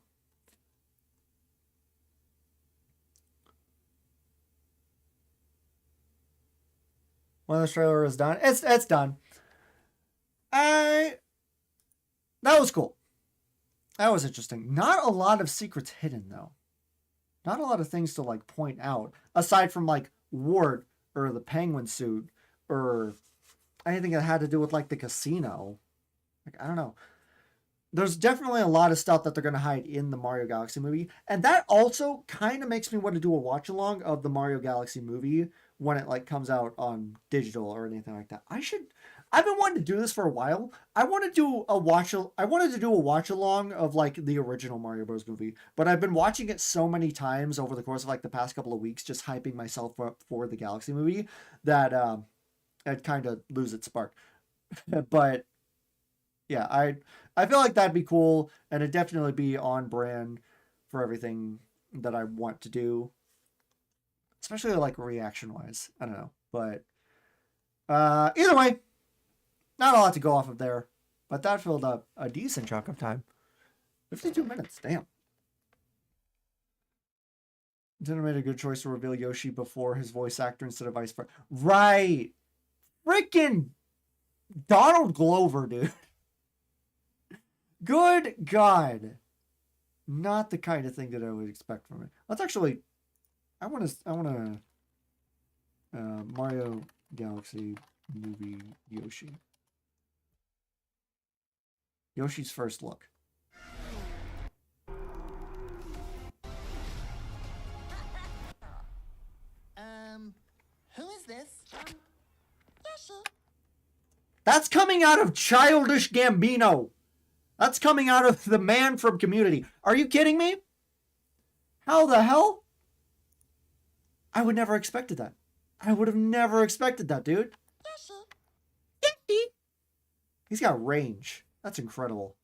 When the trailer is done, it's done. That was cool. That was interesting. Not a lot of secrets hidden though. Not a lot of things to like point out aside from like Wart or the penguin suit or anything that had to do with like the casino. Like I don't know. There's definitely a lot of stuff that they're going to hide in the Mario Galaxy movie. And that also kind of makes me want to do a watch along of the Mario Galaxy movie when it like comes out on digital or anything like that. I've been wanting to do this for a while. I wanted to do a watch along of like the original Mario Bros. Movie, but I've been watching it so many times over the course of like the past couple of weeks, just hyping myself up for the Galaxy movie that I'd kind of lose its spark. But yeah, I feel like that'd be cool, and it'd definitely be on brand for everything that I want to do, especially like reaction wise. I don't know, but either way, not a lot to go off of there, but that filled up a decent chunk of time. 52 minutes, damn. Nintendo made a good choice to reveal Yoshi before his voice actor instead of vice versa. Right, freaking Donald Glover, dude. Good God. Not the kind of thing that I would expect from it. Let's actually, I want to Mario Galaxy movie Yoshi. Yoshi's first look. Who is this? Yoshi. That's coming out of Childish Gambino. That's coming out of the man from Community. Are you kidding me? How the hell? I would never expected that. I would have never expected that, dude. Yoshi. He's got range. That's incredible.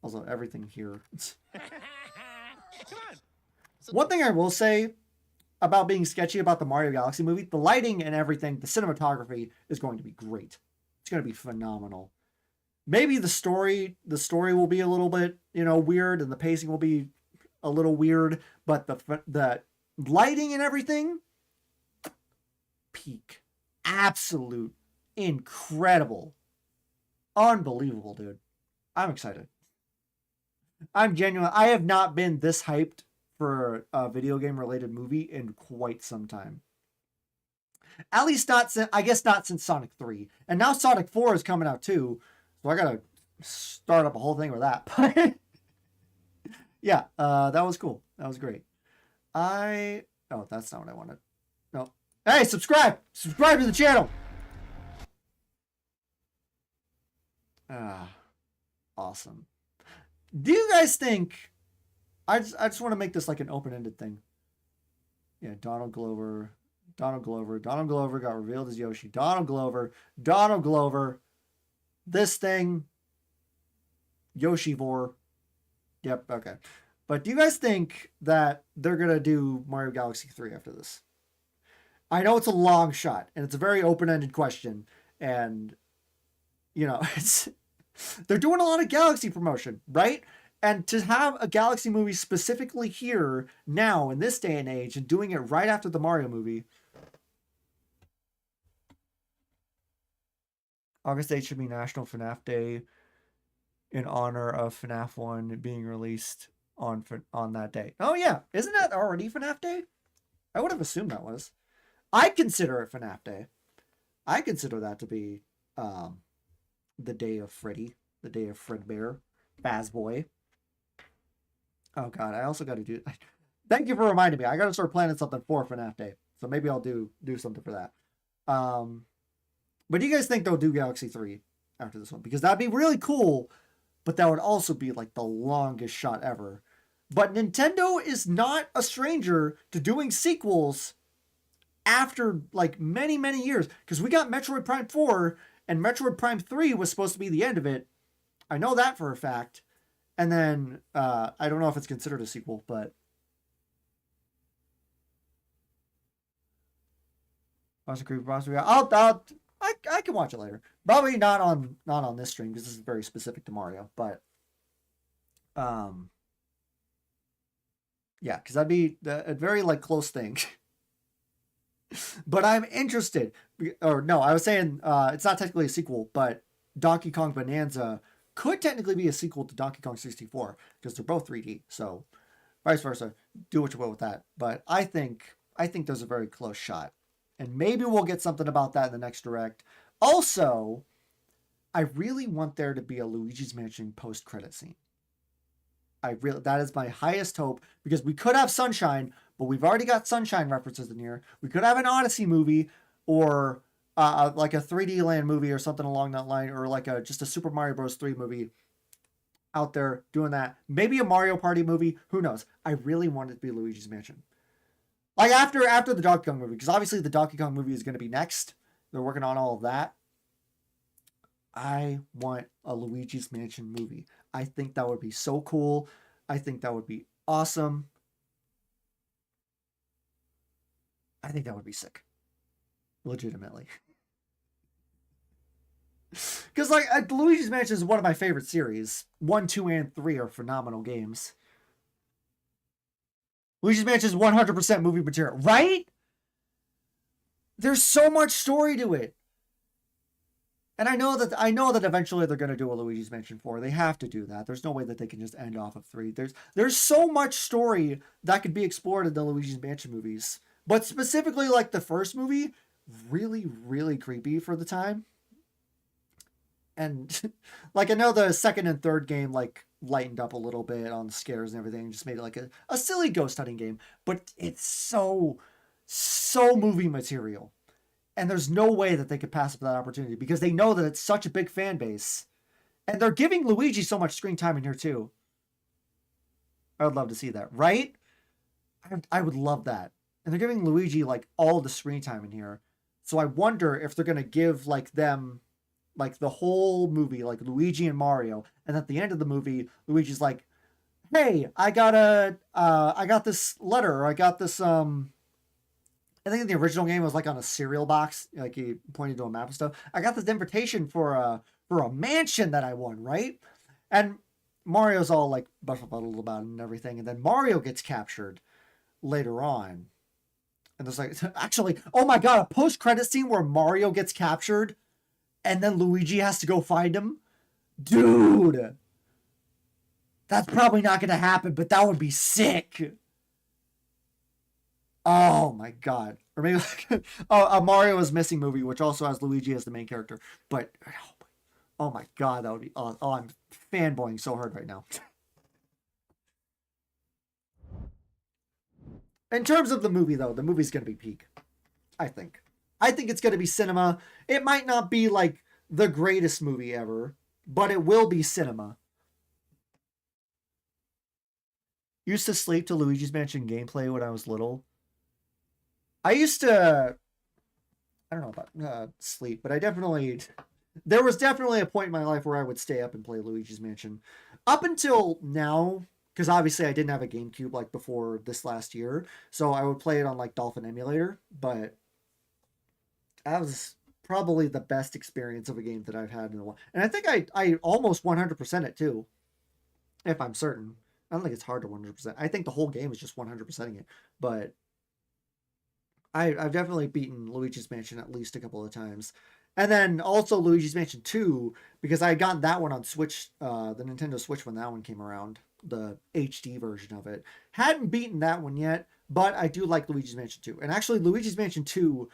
Also, everything here. Come on. One thing I will say about being sketchy about the Mario Galaxy movie, the lighting and everything, the cinematography is going to be great. It's going to be phenomenal. Maybe the story will be a little bit, weird, and the pacing will be a little weird, but the lighting and everything, peak. Absolute, incredible, unbelievable, dude. I'm excited. I'm genuine. I have not been this hyped for a video game related movie in quite some time. At least not since Sonic 3. And now Sonic 4 is coming out too. So I gotta start up a whole thing with that. But yeah, that was cool. That was great. Oh, that's not what I wanted. No. Hey, subscribe! Subscribe to the channel! Awesome. Do you guys think... I just want to make this like an open-ended thing. Yeah, Donald Glover got revealed as Yoshi. Donald Glover. This thing. Yoshivore. Yep, okay. But do you guys think that they're going to do Mario Galaxy 3 after this? I know it's a long shot, and it's a very open-ended question, and, they're doing a lot of Galaxy promotion, right? And to have a Galaxy movie specifically here now in this day and age and doing it right after the Mario movie. August 8th should be National FNAF Day in honor of FNAF 1 being released on that day. Oh yeah, isn't that already FNAF Day? I would have assumed that was. I consider it FNAF Day. I consider that to be the day of Freddy, the day of Fredbear, Fazboy. Oh god, I also got to do. Thank you for reminding me. I got to start planning something for FNAF Day, so maybe I'll do something for that. But do you guys think they'll do Galaxy 3 after this one? Because that'd be really cool, but that would also be like the longest shot ever. But Nintendo is not a stranger to doing sequels after like many, many years. Because we got Metroid Prime 4 and Metroid Prime 3 was supposed to be the end of it. I know that for a fact. And then, I don't know if it's considered a sequel, but... I can watch it later. Probably not on this stream because this is very specific to Mario. But yeah, because that'd be a very like close thing. But I'm interested. Or no, I was saying it's not technically a sequel, but Donkey Kong Bonanza could technically be a sequel to Donkey Kong 64 because they're both 3D. So vice versa, do what you will with that. But I think there's a very close shot. And maybe we'll get something about that in the next Direct. Also, I really want there to be a Luigi's Mansion post-credit scene. That is my highest hope, because we could have Sunshine, but we've already got Sunshine references in here. We could have an Odyssey movie, or like a 3D Land movie or something along that line, or like just a Super Mario Bros. 3 movie out there doing that. Maybe a Mario Party movie. Who knows? I really want it to be Luigi's Mansion. Like after the Donkey Kong movie, because obviously the Donkey Kong movie is going to be next. They're working on all of that. I want a Luigi's Mansion movie. I think that would be so cool. I think that would be awesome. I think that would be sick. Legitimately. Because like Luigi's Mansion is one of my favorite series. 1, 2, and 3 are phenomenal games. Luigi's Mansion is 100% movie material, right? There's so much story to it. And I know that eventually they're going to do a Luigi's Mansion 4. They have to do that. There's no way that they can just end off of 3. There's so much story that could be explored in the Luigi's Mansion movies. But specifically like the first movie, really, really creepy for the time. And like I know the second and third game like lightened up a little bit on the scares and everything, just made it like a silly ghost hunting game, but it's so movie material, and there's no way that they could pass up that opportunity because they know that it's such a big fan base, and they're giving Luigi so much screen time in here too. I would love to see that, right? I would love that. And they're giving Luigi like all the screen time in here, so I wonder if they're gonna give like them like the whole movie, like Luigi and Mario, and at the end of the movie, Luigi's like, "Hey, I got this letter, or I got this I think in the original game it was like on a cereal box, like he pointed to a map and stuff. I got this invitation for a mansion that I won, right?" And Mario's all like befuddled about it and everything, and then Mario gets captured later on, and there's like actually, oh my god, a post-credit scene where Mario gets captured. And then Luigi has to go find him? Dude! That's probably not going to happen, but that would be sick. Oh my god. Or maybe like a Mario is Missing movie, which also has Luigi as the main character. But, oh my god, that would be... Oh, I'm fanboying so hard right now. In terms of the movie, though, the movie's going to be peak. I think. I think it's going to be cinema. It might not be like the greatest movie ever, but it will be cinema. Used to sleep to Luigi's Mansion gameplay when I was little. I used to... I don't know about sleep, but there was definitely a point in my life where I would stay up and play Luigi's Mansion. Up until now, because obviously I didn't have a GameCube like before this last year, so I would play it on like Dolphin Emulator, but that was probably the best experience of a game that I've had in a while. And I think I almost 100% it too, if I'm certain. I don't think it's hard to 100%. I think the whole game is just 100%ing it. But I've definitely beaten Luigi's Mansion at least a couple of times. And then also Luigi's Mansion 2, because I had gotten that one on Switch, the Nintendo Switch when that one came around, the HD version of it. Hadn't beaten that one yet, but I do like Luigi's Mansion 2. And actually, Luigi's Mansion 2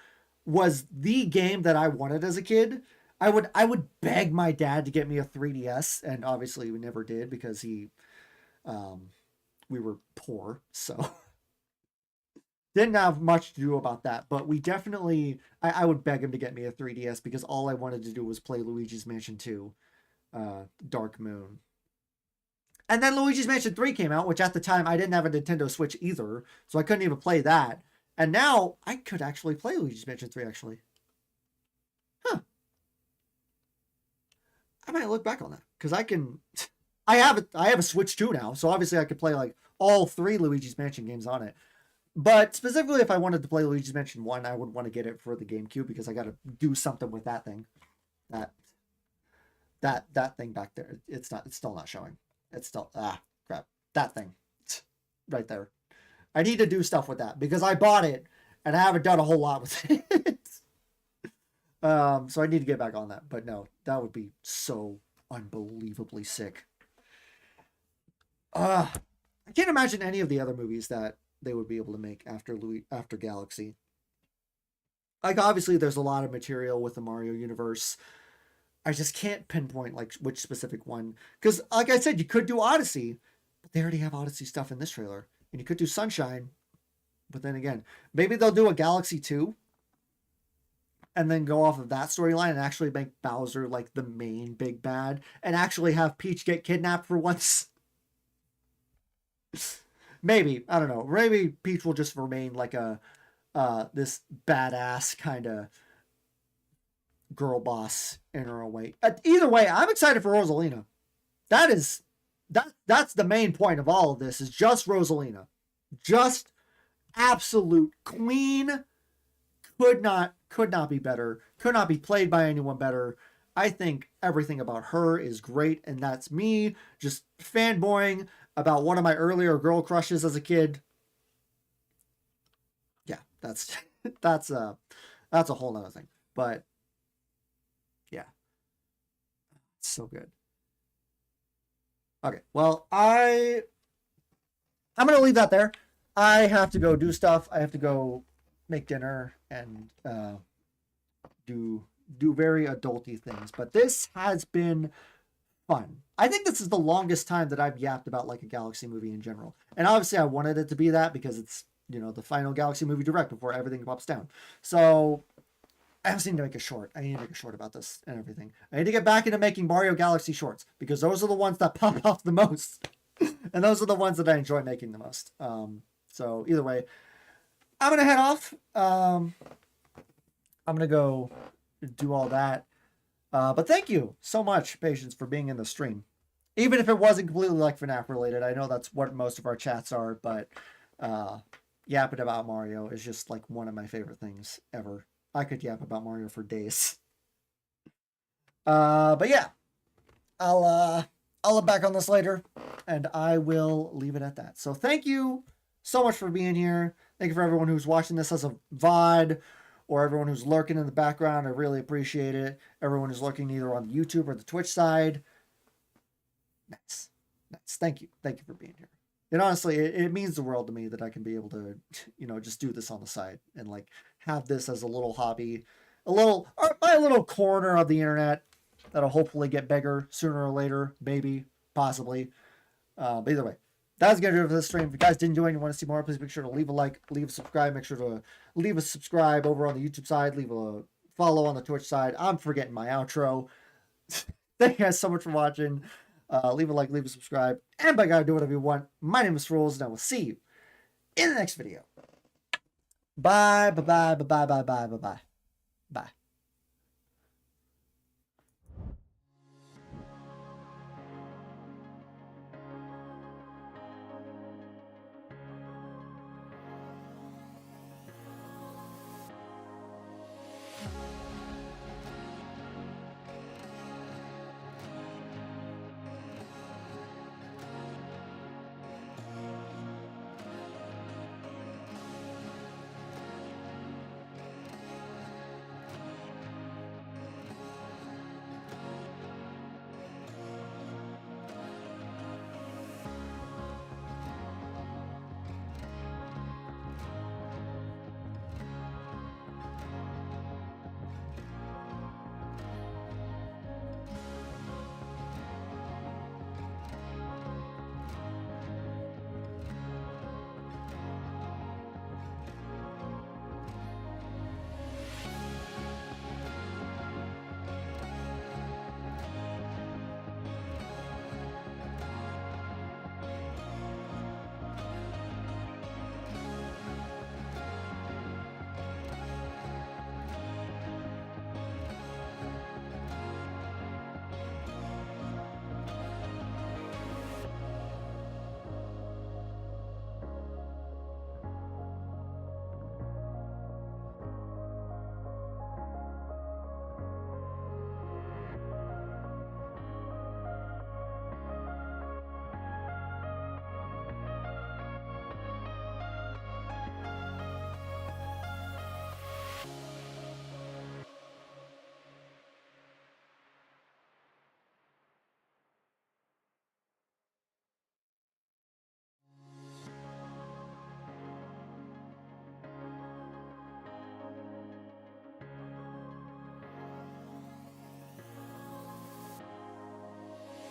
was the game that I wanted as a kid. I would beg my dad to get me a 3DS, and obviously we never did because we were poor, so didn't have much to do about that. But we definitely, I would beg him to get me a 3DS because all I wanted to do was play Luigi's Mansion 2, Dark Moon. And then Luigi's Mansion 3 came out, which at the time I didn't have a Nintendo Switch either, so I couldn't even play that. And now I could actually play Luigi's Mansion 3, actually. Huh. I might look back on that, because I have a Switch 2 now, so obviously I could play like all 3 Luigi's Mansion games on it. But specifically, if I wanted to play Luigi's Mansion 1, I would want to get it for the GameCube, because I got to do something with that thing. That thing back there, it's still not showing. It's still, crap. That thing. Right there. I need to do stuff with that because I bought it and I haven't done a whole lot with it. So I need to get back on that. But no, that would be so unbelievably sick. I can't imagine any of the other movies that they would be able to make after Galaxy. Like, obviously, there's a lot of material with the Mario universe. I just can't pinpoint like which specific one. Because, like I said, you could do Odyssey, but they already have Odyssey stuff in this trailer. And you could do Sunshine, but then again, maybe they'll do a Galaxy 2 and then go off of that storyline and actually make Bowser like the main big bad and actually have Peach get kidnapped for once. Maybe, I don't know. Maybe Peach will just remain like a this badass kind of girl boss in her own way. Either way, I'm excited for Rosalina. That's the main point of all of this, is just Rosalina. Just absolute queen. Could not be better. Could not be played by anyone better. I think everything about her is great, and that's me just fanboying about one of my earlier girl crushes as a kid. Yeah, that's a whole nother thing. But yeah, it's so good. Okay, well, I'm gonna leave that there. I have to go do stuff. I have to go make dinner and do very adulty things. But this has been fun. I think this is the longest time that I've yapped about like a Galaxy movie in general. And obviously I wanted it to be that because it's, you know, the final Galaxy movie direct before everything pops down. So I just need to make a short. I need to make a short about this and everything. I need to get back into making Mario Galaxy shorts because those are the ones that pop off the most. And those are the ones that I enjoy making the most. So either way, I'm going to head off. I'm going to go do all that. But thank you so much, Patience, for being in the stream. Even if it wasn't completely like FNAF related, I know that's what most of our chats are, but yapping about Mario is just like one of my favorite things ever. I could yap about Mario for days. But yeah, I'll look back on this later, and I will leave it at that. So thank you so much for being here. Thank you for everyone who's watching this as a VOD, or everyone who's lurking in the background. I really appreciate it. Everyone who's lurking either on the YouTube or the Twitch side. Nice. Thank you for being here. And honestly, it means the world to me that I can be able to, you know, just do this on the side and like have this as a little hobby, my little corner of the internet that'll hopefully get bigger sooner or later, maybe, possibly. But either way, that's going to do it for this stream. If you guys did enjoy and you want to see more, please make sure to leave a like, leave a subscribe. Make sure to leave a subscribe over on the YouTube side. Leave a follow on the Twitch side. I'm forgetting my outro. Thank you guys so much for watching. Leave a like, leave a subscribe. And by God, do whatever you want. My name is Rules, and I will see you in the next video. Bye, bye, bye, bye, bye, bye, bye, bye, bye. Bye.